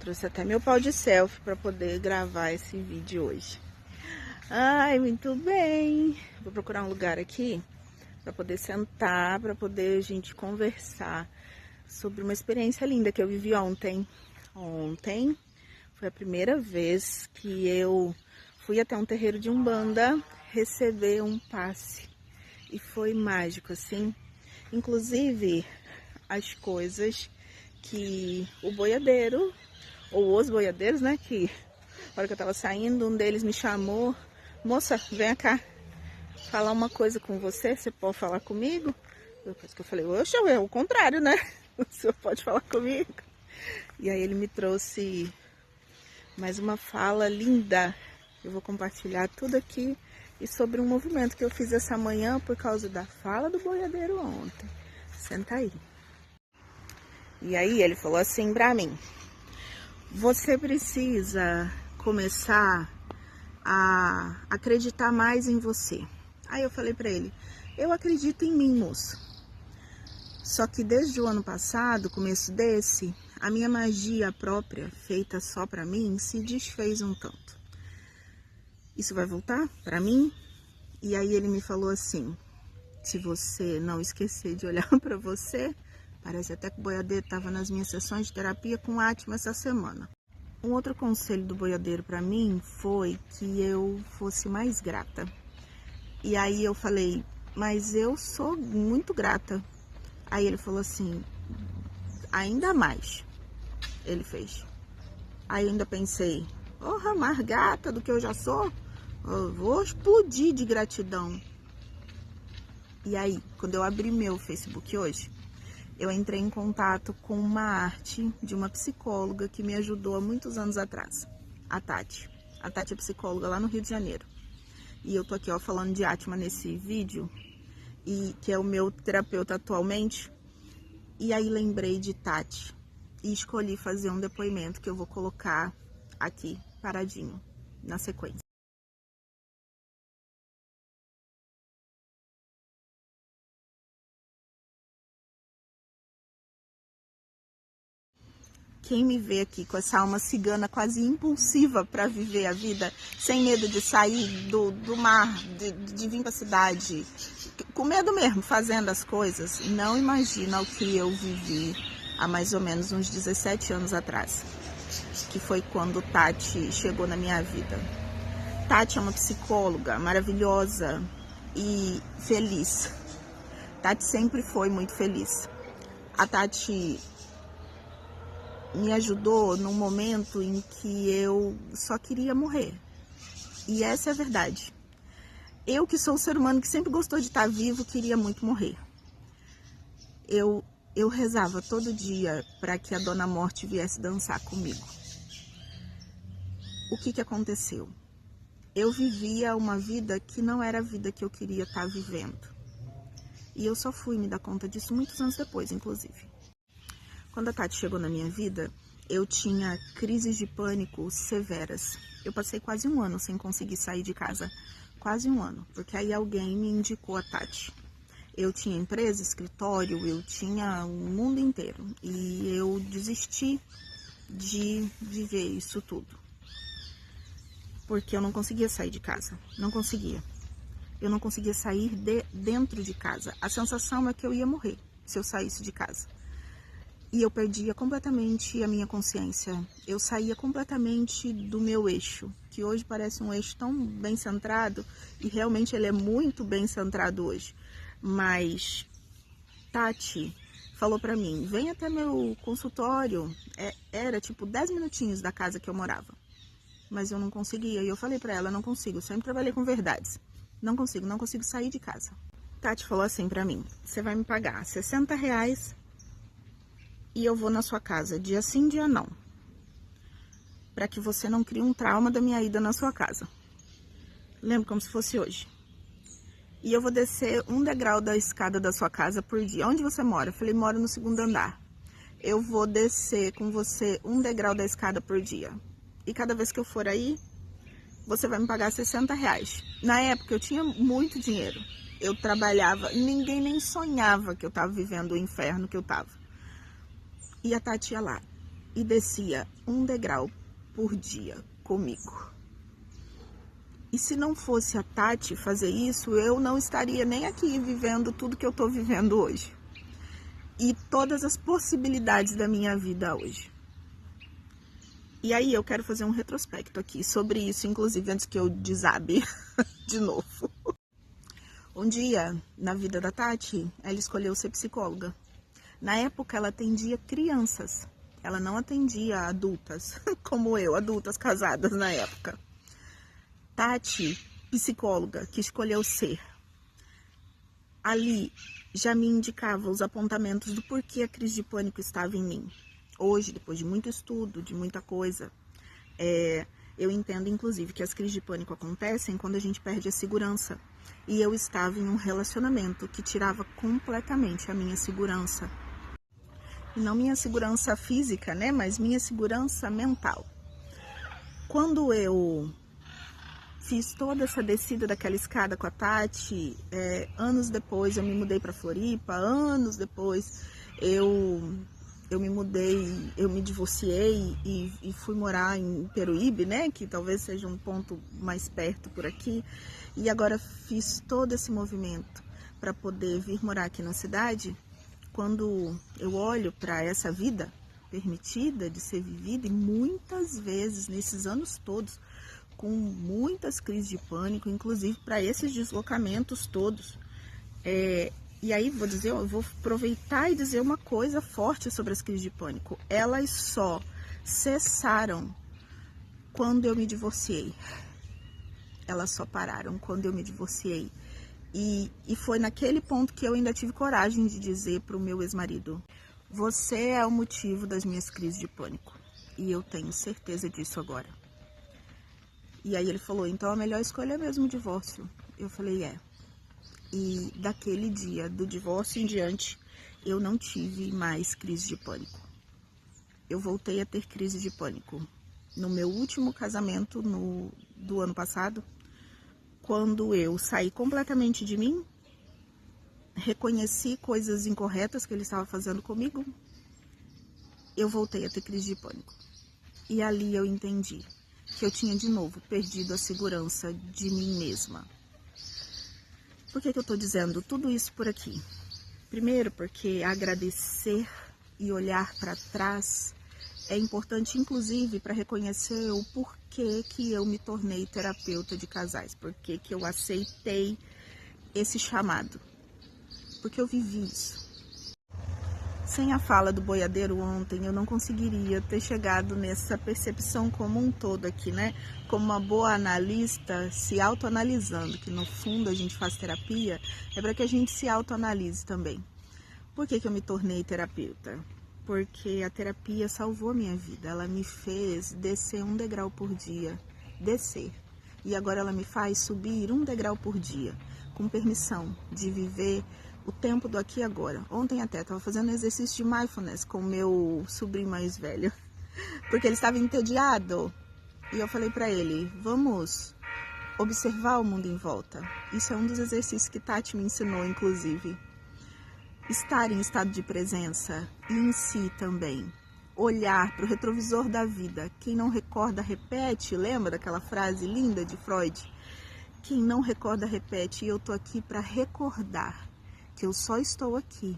Trouxe até meu pau de selfie para poder gravar esse vídeo hoje. Ai, muito bem. Vou procurar um lugar aqui para poder sentar, para poder a gente conversar sobre uma experiência linda que eu vivi ontem. Ontem foi a primeira vez que eu fui até um terreiro de Umbanda receber um passe. E foi mágico, assim. Inclusive, as coisas que o boiadeiro, ou os boiadeiros, né, que na hora que eu tava saindo, um deles me chamou: moça, vem cá falar uma coisa com você, você pode falar comigo? Depois que eu falei, oxe, é o contrário, né? O senhor pode falar comigo? E aí ele me trouxe mais uma fala linda. Eu vou compartilhar tudo aqui e sobre um movimento que eu fiz essa manhã por causa da fala do boiadeiro ontem. Senta aí. E aí ele falou assim pra mim: você precisa começar a acreditar mais em você. Aí eu falei pra ele: eu acredito em mim, moço. Só que desde o ano passado, começo desse, a minha magia própria, feita só pra mim, se desfez um tanto. Isso vai voltar pra mim? E aí ele me falou assim: se você não esquecer de olhar pra você, parece até que o boiadeiro estava nas minhas sessões de terapia com Atma essa semana. Um outro conselho do boiadeiro para mim foi que eu fosse mais grata. E aí eu falei: mas eu sou muito grata. Aí ele falou assim: ainda mais. Ele fez. Aí eu ainda pensei: porra, mais gata do que eu já sou? Eu vou explodir de gratidão. E aí, quando eu abri meu Facebook hoje, eu entrei em contato com uma arte de uma psicóloga que me ajudou há muitos anos atrás, a Tati. A Tati é psicóloga lá no Rio de Janeiro. E eu tô aqui, ó, falando de Atma nesse vídeo, e que é o meu terapeuta atualmente. E aí lembrei de Tati e escolhi fazer um depoimento que eu vou colocar aqui, paradinho, na sequência. Quem me vê aqui com essa alma cigana quase impulsiva para viver a vida, sem medo de sair do mar, de vir para a cidade, com medo mesmo, fazendo as coisas, não imagina o que eu vivi há mais ou menos uns 17 anos atrás, que foi quando Tati chegou na minha vida. Tati é uma psicóloga maravilhosa e feliz. Tati sempre foi muito feliz. A Tati me ajudou num momento em que eu só queria morrer. E essa é a verdade. Eu, que sou um ser humano que sempre gostou de estar vivo, queria muito morrer. Eu rezava todo dia para que a Dona Morte viesse dançar comigo. O que aconteceu? Eu vivia uma vida que não era a vida que eu queria estar vivendo. E eu só fui me dar conta disso muitos anos depois, inclusive. Quando a Tati chegou na minha vida, eu tinha crises de pânico severas. Eu passei quase um ano sem conseguir sair de casa. Quase um ano, porque aí alguém me indicou a Tati. Eu tinha empresa, escritório, eu tinha o mundo inteiro. E eu desisti de viver isso tudo. Porque eu não conseguia sair de casa. Não conseguia. Eu não conseguia sair dentro de casa. A sensação é que eu ia morrer se eu saísse de casa. E eu perdia completamente a minha consciência. Eu saía completamente do meu eixo, que hoje parece um eixo tão bem centrado, e realmente ele é muito bem centrado hoje. Mas Tati falou pra mim: vem até meu consultório. Era tipo 10 minutinhos da casa que eu morava. Mas eu não conseguia. E eu falei pra ela: não consigo, eu sempre trabalhei com verdades. Não consigo sair de casa. Tati falou assim pra mim: você vai me pagar R$60 e eu vou na sua casa dia sim, dia não, para que você não crie um trauma da minha ida na sua casa. Lembro como se fosse hoje. E eu vou descer um degrau da escada da sua casa por dia. Onde você mora? Eu falei: moro no 2º andar. Eu vou descer com você um degrau da escada por dia. E cada vez que eu for aí, você vai me pagar R$60. Na época eu tinha muito dinheiro. Eu trabalhava, ninguém nem sonhava que eu estava vivendo o inferno que eu estava. E a Tati ia lá. e descia um degrau por dia comigo. E se não fosse a Tati fazer isso, eu não estaria nem aqui vivendo tudo que eu tô vivendo hoje. E todas as possibilidades da minha vida hoje. E aí eu quero fazer um retrospecto aqui sobre isso, inclusive antes que eu desabe de novo. Um dia, na vida da Tati, ela escolheu ser psicóloga. Na época, ela atendia crianças. Ela não atendia adultas, como eu, adultas casadas na época. Tati, psicóloga, que escolheu ser. Ali já me indicava os apontamentos do porquê a crise de pânico estava em mim. Hoje, depois de muito estudo, de muita coisa, eu entendo, inclusive, que as crises de pânico acontecem quando a gente perde a segurança. E eu estava em um relacionamento que tirava completamente a minha segurança. E não minha segurança física, né? Mas minha segurança mental. Quando eu fiz toda essa descida daquela escada com a Tati, anos depois eu me mudei para Floripa, anos depois eu me mudei, eu me divorciei e fui morar em Peruíbe, né? Que talvez seja um ponto mais perto por aqui. E agora fiz todo esse movimento para poder vir morar aqui na cidade. Quando eu olho para essa vida permitida de ser vivida, e muitas vezes nesses anos todos, com muitas crises de pânico, inclusive para esses deslocamentos todos. E aí eu vou aproveitar e dizer uma coisa forte sobre as crises de pânico. Elas só cessaram quando eu me divorciei. Elas só pararam quando eu me divorciei. E foi naquele ponto que eu ainda tive coragem de dizer para o meu ex-marido: você é o motivo das minhas crises de pânico. E eu tenho certeza disso agora. E aí ele falou: então a melhor escolha é mesmo o divórcio. Eu falei: E daquele dia do divórcio em diante, eu não tive mais crise de pânico. Eu voltei a ter crise de pânico no meu último casamento do ano passado, quando eu saí completamente de mim, reconheci coisas incorretas que ele estava fazendo comigo, eu voltei a ter crise de pânico. E ali eu entendi que eu tinha de novo perdido a segurança de mim mesma. Por que eu estou dizendo tudo isso por aqui? Primeiro, porque agradecer e olhar para trás é importante, inclusive, para reconhecer o porquê que eu me tornei terapeuta de casais, porquê que eu aceitei esse chamado, porque eu vivi isso. Sem a fala do boiadeiro ontem, eu não conseguiria ter chegado nessa percepção como um todo aqui, né? Como uma boa analista se autoanalisando, que no fundo a gente faz terapia, é para que a gente se autoanalise também. Por que eu me tornei terapeuta? Porque a terapia salvou a minha vida, ela me fez descer um degrau por dia, descer. E agora ela me faz subir um degrau por dia, com permissão de viver o tempo do aqui e agora. Ontem até estava fazendo exercício de mindfulness com o meu sobrinho mais velho, porque ele estava entediado. E eu falei para ele: vamos observar o mundo em volta. Isso é um dos exercícios que Tati me ensinou, inclusive. Estar em estado de presença e em si também. Olhar para o retrovisor da vida. Quem não recorda, repete. Lembra daquela frase linda de Freud? Quem não recorda, repete. E eu tô aqui para recordar que eu só estou aqui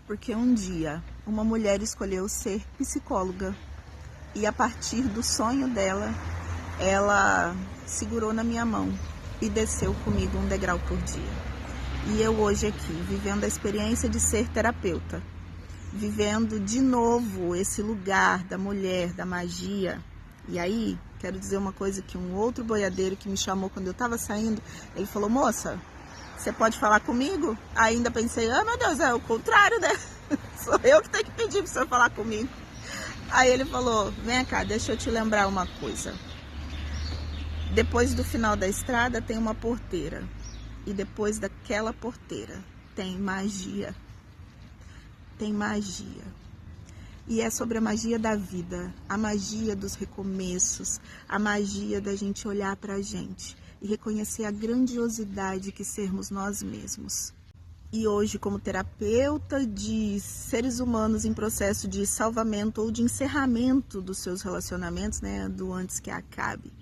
porque um dia uma mulher escolheu ser psicóloga. E a partir do sonho dela, ela segurou na minha mão e desceu comigo um degrau por dia. E eu hoje aqui, vivendo a experiência de ser terapeuta, vivendo de novo esse lugar da mulher, da magia. E aí, quero dizer uma coisa que um outro boiadeiro que me chamou quando eu estava saindo, ele falou: moça, você pode falar comigo? Ainda pensei: meu Deus, é o contrário, né? Sou eu que tenho que pedir para o senhor falar comigo. Aí ele falou: vem cá, deixa eu te lembrar uma coisa. Depois do final da estrada tem uma porteira. E depois daquela porteira tem magia. Tem magia. E é sobre a magia da vida, a magia dos recomeços, a magia da gente olhar pra gente e reconhecer a grandiosidade que sermos nós mesmos. E hoje, como terapeuta de seres humanos em processo de salvamento ou de encerramento dos seus relacionamentos, né, do antes que acabe,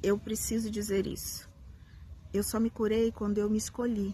eu preciso dizer isso. Eu só me curei quando eu me escolhi.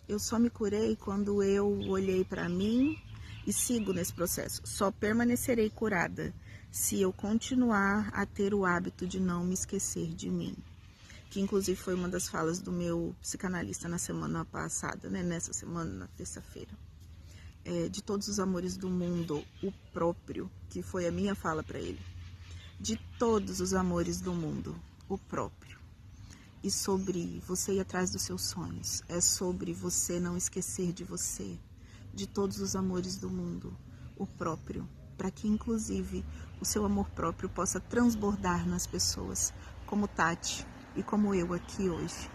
Eu só me curei quando eu olhei para mim e sigo nesse processo. Só permanecerei curada se eu continuar a ter o hábito de não me esquecer de mim. Que inclusive foi uma das falas do meu psicanalista na semana passada, né? Nessa semana, na terça-feira. De todos os amores do mundo, o próprio, que foi a minha fala para ele. De todos os amores do mundo, o próprio. E sobre você ir atrás dos seus sonhos. É sobre você não esquecer de você. De todos os amores do mundo, o próprio. Para que inclusive o seu amor próprio possa transbordar nas pessoas, como Tati e como eu aqui hoje.